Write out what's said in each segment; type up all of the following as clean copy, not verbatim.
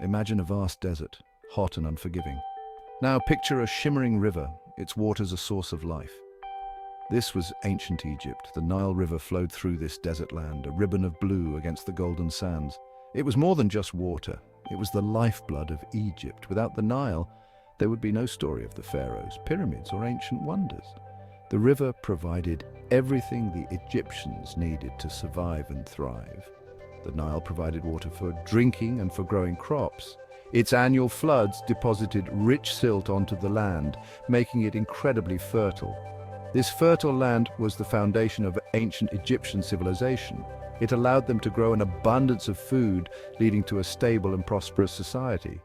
Imagine a vast desert, hot and unforgiving. Now picture a shimmering river, its waters a source of life. This was ancient Egypt. The Nile River flowed through this desert land, a ribbon of blue against the golden sands. It was more than just water. It was the lifeblood of Egypt. Without the Nile, there would be no story of the pharaohs, pyramids, or ancient wonders. The river provided everything the Egyptians needed to survive and thrive. The Nile provided water for drinking and for growing crops. Its annual floods deposited rich silt onto the land, making it incredibly fertile. This fertile land was the foundation of ancient Egyptian civilization. It allowed them to grow an abundance of food, leading to a stable and prosperous society.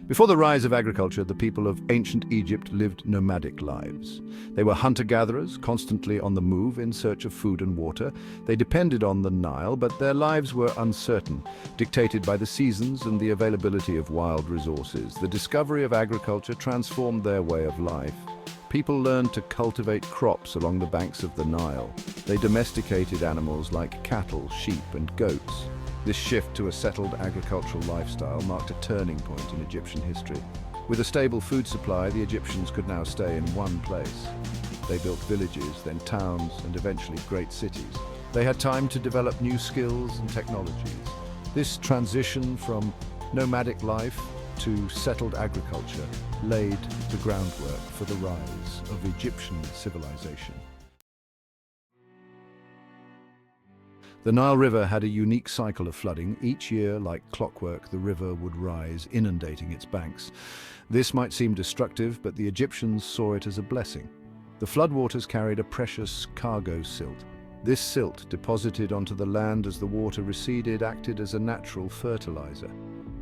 Before the rise of agriculture, the people of ancient Egypt lived nomadic lives. They were hunter-gatherers, constantly on the move in search of food and water. They depended on the Nile, but their lives were uncertain, dictated by the seasons and the availability of wild resources. The discovery of agriculture transformed their way of life. People learned to cultivate crops along the banks of the Nile. They domesticated animals like cattle, sheep, and goats. This shift to a settled agricultural lifestyle marked a turning point in Egyptian history. With a stable food supply, the Egyptians could now stay in one place. They built villages, then towns, and eventually great cities. They had time to develop new skills and technologies. This transition from nomadic life to settled agriculture laid the groundwork for the rise of Egyptian civilization. The Nile River had a unique cycle of flooding. Each year, like clockwork, the river would rise, inundating its banks. This might seem destructive, but the Egyptians saw it as a blessing. The floodwaters carried a precious cargo silt. This silt, deposited onto the land as the water receded, acted as a natural fertilizer.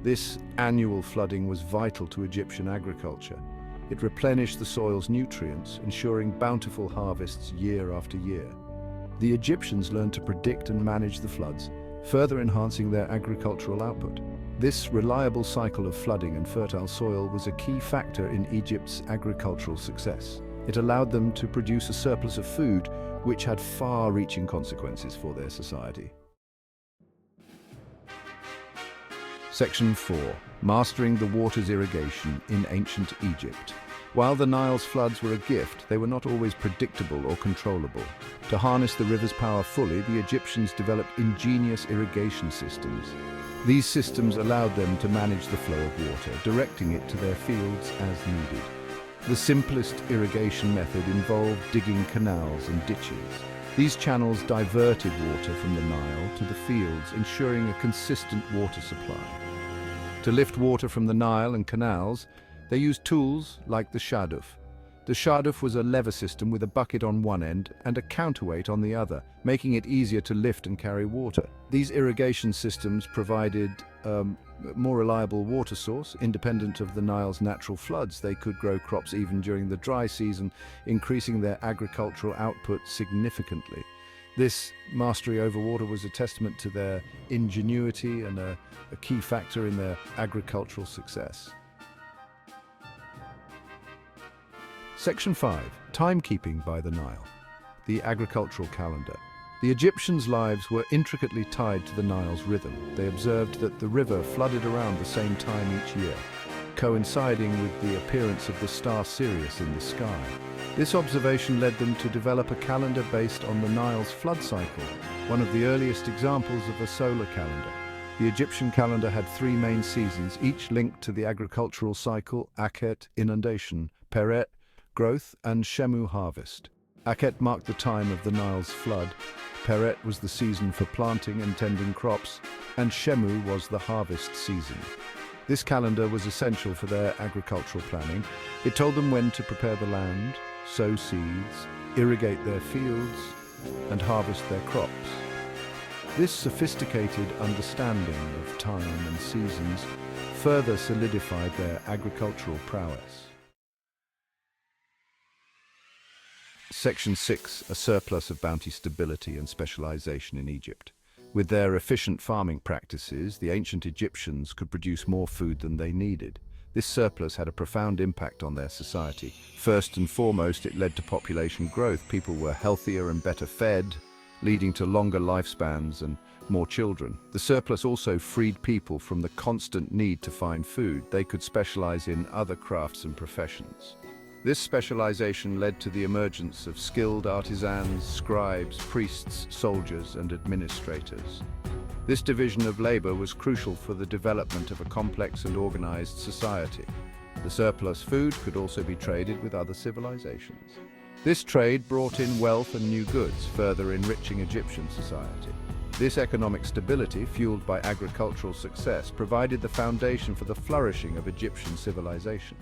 This annual flooding was vital to Egyptian agriculture. It replenished the soil's nutrients, ensuring bountiful harvests year after year. The Egyptians learned to predict and manage the floods, further enhancing their agricultural output. This reliable cycle of flooding and fertile soil was a key factor in Egypt's agricultural success. It allowed them to produce a surplus of food, which had far-reaching consequences for their society. Section 4. Mastering the water's irrigation in ancient Egypt. While the Nile's floods were a gift, they were not always predictable or controllable. To harness the river's power fully, the Egyptians developed ingenious irrigation systems. These systems allowed them to manage the flow of water, directing it to their fields as needed. The simplest irrigation method involved digging canals and ditches. These channels diverted water from the Nile to the fields, ensuring a consistent water supply. To lift water from the Nile and canals, they used tools like the shaduf. The shaduf was a lever system with a bucket on one end and a counterweight on the other, making it easier to lift and carry water. These irrigation systems provided a more reliable water source. Independent of the Nile's natural floods, they could grow crops even during the dry season, increasing their agricultural output significantly. This mastery over water was a testament to their ingenuity and a key factor in their agricultural success. Section 5. Timekeeping by the Nile. The agricultural calendar. The Egyptians' lives were intricately tied to the Nile's rhythm. They observed that the river flooded around the same time each year, coinciding with the appearance of the star Sirius in the sky. This observation led them to develop a calendar based on the Nile's flood cycle, one of the earliest examples of a solar calendar. The Egyptian calendar had 3 main seasons, each linked to the agricultural cycle: Akhet, inundation; Peret, growth; and Shemu, harvest. Akhet marked the time of the Nile's flood, Peret was the season for planting and tending crops, and Shemu was the harvest season. This calendar was essential for their agricultural planning. It told them when to prepare the land, sow seeds, irrigate their fields, and harvest their crops. This sophisticated understanding of time and seasons further solidified their agricultural prowess. Section 6. A surplus of bounty, stability and specialization in Egypt. With their efficient farming practices, the ancient Egyptians could produce more food than they needed. This surplus had a profound impact on their society. First and foremost, it led to population growth. People were healthier and better fed, leading to longer lifespans and more children. The surplus also freed people from the constant need to find food. They could specialize in other crafts and professions. This specialization led to the emergence of skilled artisans, scribes, priests, soldiers, and administrators. This division of labor was crucial for the development of a complex and organized society. The surplus food could also be traded with other civilizations. This trade brought in wealth and new goods, further enriching Egyptian society. This economic stability, fueled by agricultural success, provided the foundation for the flourishing of Egyptian civilization.